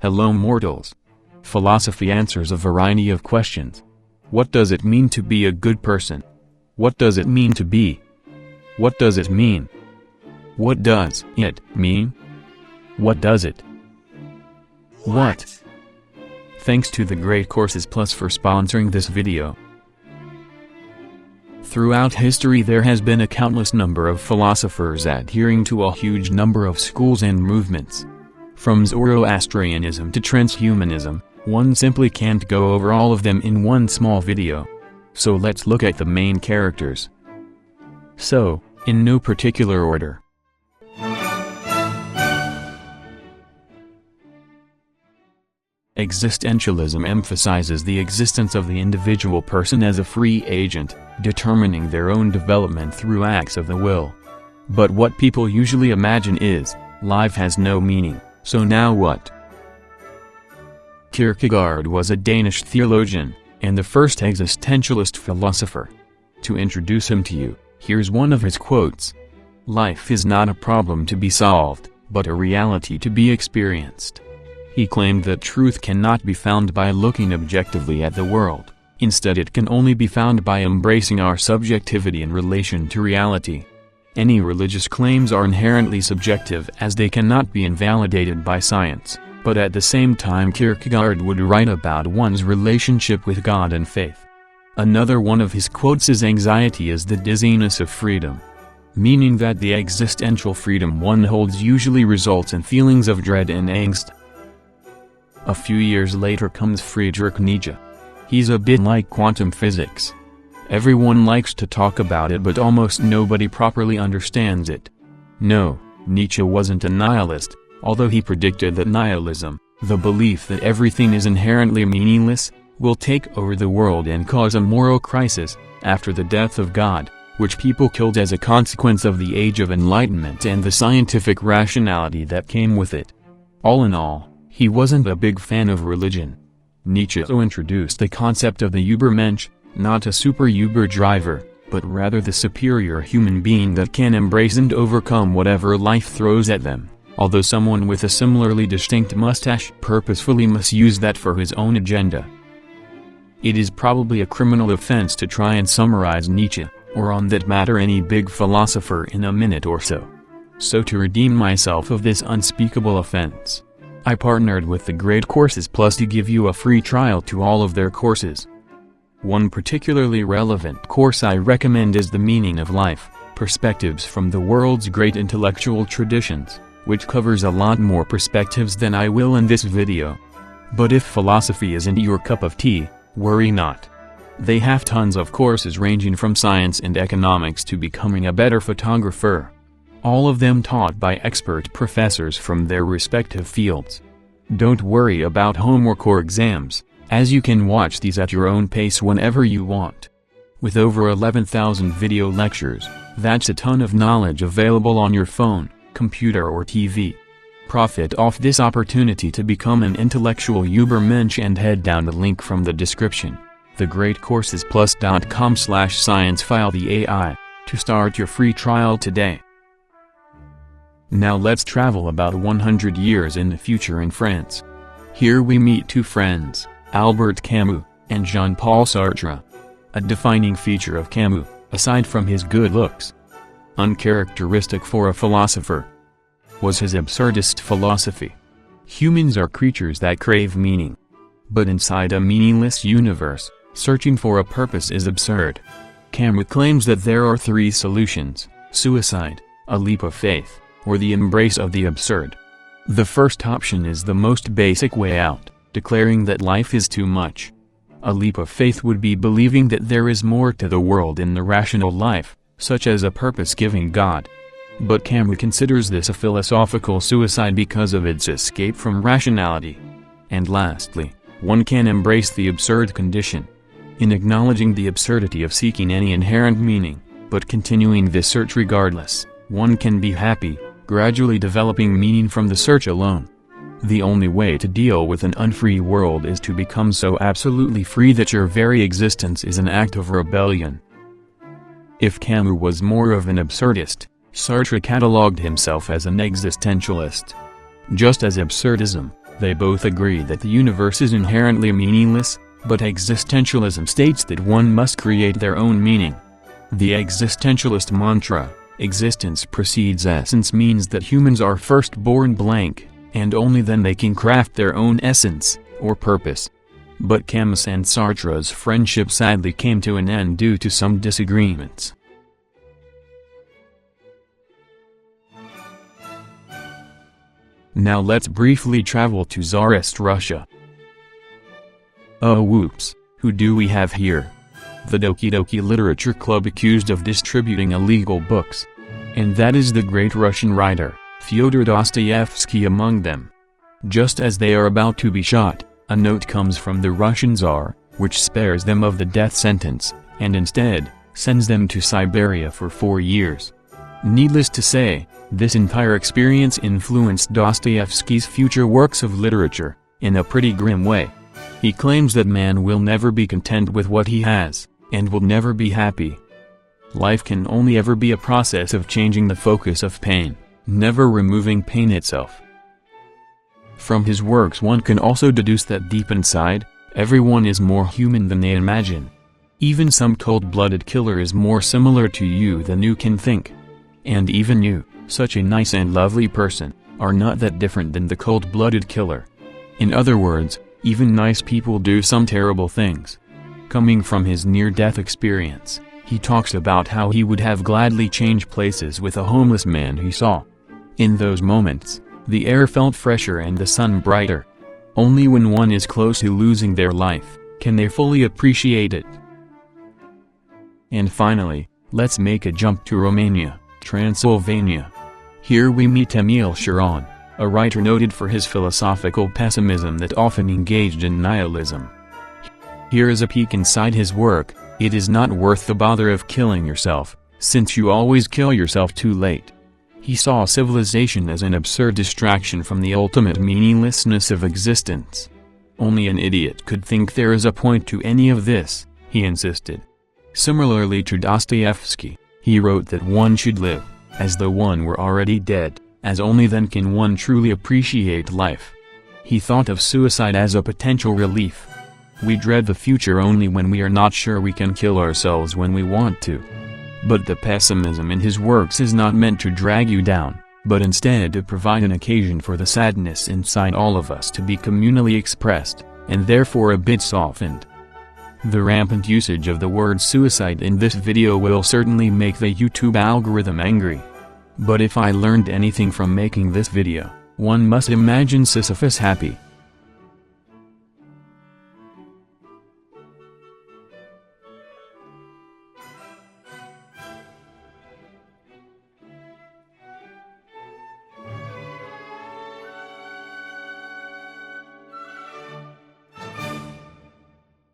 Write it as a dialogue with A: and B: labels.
A: Hello mortals. Philosophy answers a variety of questions. What does it mean to be a good person? What does it mean to be? What does it mean? What does it mean? What does it? What? Thanks to the Great Courses Plus for sponsoring this video. Throughout history there has been a countless number of philosophers adhering to a huge number of schools and movements. From Zoroastrianism to transhumanism, one simply can't go over all of them in one small video. So let's look at the main characters. So, in no particular order. Existentialism emphasizes the existence of the individual person as a free agent, determining their own development through acts of the will. But what people usually imagine is, life has no meaning, so now what? Kierkegaard was a Danish theologian, and the first existentialist philosopher. To introduce him to you, here's one of his quotes. "Life is not a problem to be solved, but a reality to be experienced." He claimed that truth cannot be found by looking objectively at the world, instead it can only be found by embracing our subjectivity in relation to reality. Any religious claims are inherently subjective as they cannot be invalidated by science, but at the same time Kierkegaard would write about one's relationship with God and faith. Another one of his quotes is, "Anxiety is the dizziness of freedom," meaning that the existential freedom one holds usually results in feelings of dread and angst. A few years later comes Friedrich Nietzsche. He's a bit like quantum physics. Everyone likes to talk about it but almost nobody properly understands it. No, Nietzsche wasn't a nihilist, although he predicted that nihilism, the belief that everything is inherently meaningless, will take over the world and cause a moral crisis, after the death of God, which people killed as a consequence of the Age of Enlightenment and the scientific rationality that came with it. All in all, he wasn't a big fan of religion. Nietzsche also introduced the concept of the Übermensch, not a super-Uber driver, but rather the superior human being that can embrace and overcome whatever life throws at them, although someone with a similarly distinct mustache purposefully misuse that for his own agenda. It is probably a criminal offense to try and summarize Nietzsche, or on that matter any big philosopher, in a minute or so. So to redeem myself of this unspeakable offense, I partnered with the Great Courses Plus to give you a free trial to all of their courses. One particularly relevant course I recommend is The Meaning of Life, Perspectives from the World's Great Intellectual Traditions, which covers a lot more perspectives than I will in this video. But if philosophy isn't your cup of tea, worry not. They have tons of courses ranging from science and economics to becoming a better photographer. All of them taught by expert professors from their respective fields. Don't worry about homework or exams, as you can watch these at your own pace whenever you want. With over 11,000 video lectures, that's a ton of knowledge available on your phone, computer or TV. Profit off this opportunity to become an intellectual Übermensch and head down the link from the description, thegreatcoursesplus.com/Sciencephile the AI, to start your free trial today. Now let's travel about 100 years in the future in France. Here we meet two friends, Albert Camus and Jean-Paul Sartre. A defining feature of Camus, aside from his good looks, uncharacteristic for a philosopher, was his absurdist philosophy. Humans are creatures that crave meaning. But inside a meaningless universe, searching for a purpose is absurd. Camus claims that there are three solutions: suicide, a leap of faith, or the embrace of the absurd. The first option is the most basic way out, declaring that life is too much. A leap of faith would be believing that there is more to the world than the rational life, such as a purpose-giving God. But Camus considers this a philosophical suicide because of its escape from rationality. And lastly, one can embrace the absurd condition. In acknowledging the absurdity of seeking any inherent meaning, but continuing this search regardless, one can be happy, gradually developing meaning from the search alone. The only way to deal with an unfree world is to become so absolutely free that your very existence is an act of rebellion. If Camus was more of an absurdist, Sartre catalogued himself as an existentialist. Just as absurdism, They both agree that the universe is inherently meaningless, but existentialism states that one must create their own meaning. The existentialist mantra, existence precedes essence, means that humans are first born blank, and only then they can craft their own essence, or purpose. But Camus and Sartre's friendship sadly came to an end due to some disagreements. Now let's briefly travel to Tsarist Russia. Oh whoops, who do we have here? The Doki Doki Literature Club accused of distributing illegal books. And that is the great Russian writer, Fyodor Dostoevsky among them. Just as they are about to be shot, a note comes from the Russian Tsar, which spares them of the death sentence, and instead, sends them to Siberia for 4 years. Needless to say, this entire experience influenced Dostoevsky's future works of literature, in a pretty grim way. He claims that man will never be content with what he has, and will never be happy. Life can only ever be a process of changing the focus of pain, never removing pain itself. From his works one can also deduce that deep inside, everyone is more human than they imagine. Even some cold-blooded killer is more similar to you than you can think. And even you, such a nice and lovely person, are not that different than the cold-blooded killer. In other words, even nice people do some terrible things. Coming from his near-death experience, he talks about how he would have gladly changed places with a homeless man he saw. In those moments, the air felt fresher and the sun brighter. Only when one is close to losing their life, can they fully appreciate it. And finally, let's make a jump to Romania, Transylvania. Here we meet Emil Cioran, a writer noted for his philosophical pessimism that often engaged in nihilism. Here is a peek inside his work. It is not worth the bother of killing yourself, since you always kill yourself too late. He saw civilization as an absurd distraction from the ultimate meaninglessness of existence. Only an idiot could think there is a point to any of this, he insisted. Similarly to Dostoevsky, he wrote that one should live, as though one were already dead, as only then can one truly appreciate life. He thought of suicide as a potential relief. We dread the future only when we are not sure we can kill ourselves when we want to. But the pessimism in his works is not meant to drag you down, but instead to provide an occasion for the sadness inside all of us to be communally expressed, and therefore a bit softened. The rampant usage of the word suicide in this video will certainly make the YouTube algorithm angry. But if I learned anything from making this video, one must imagine Sisyphus happy.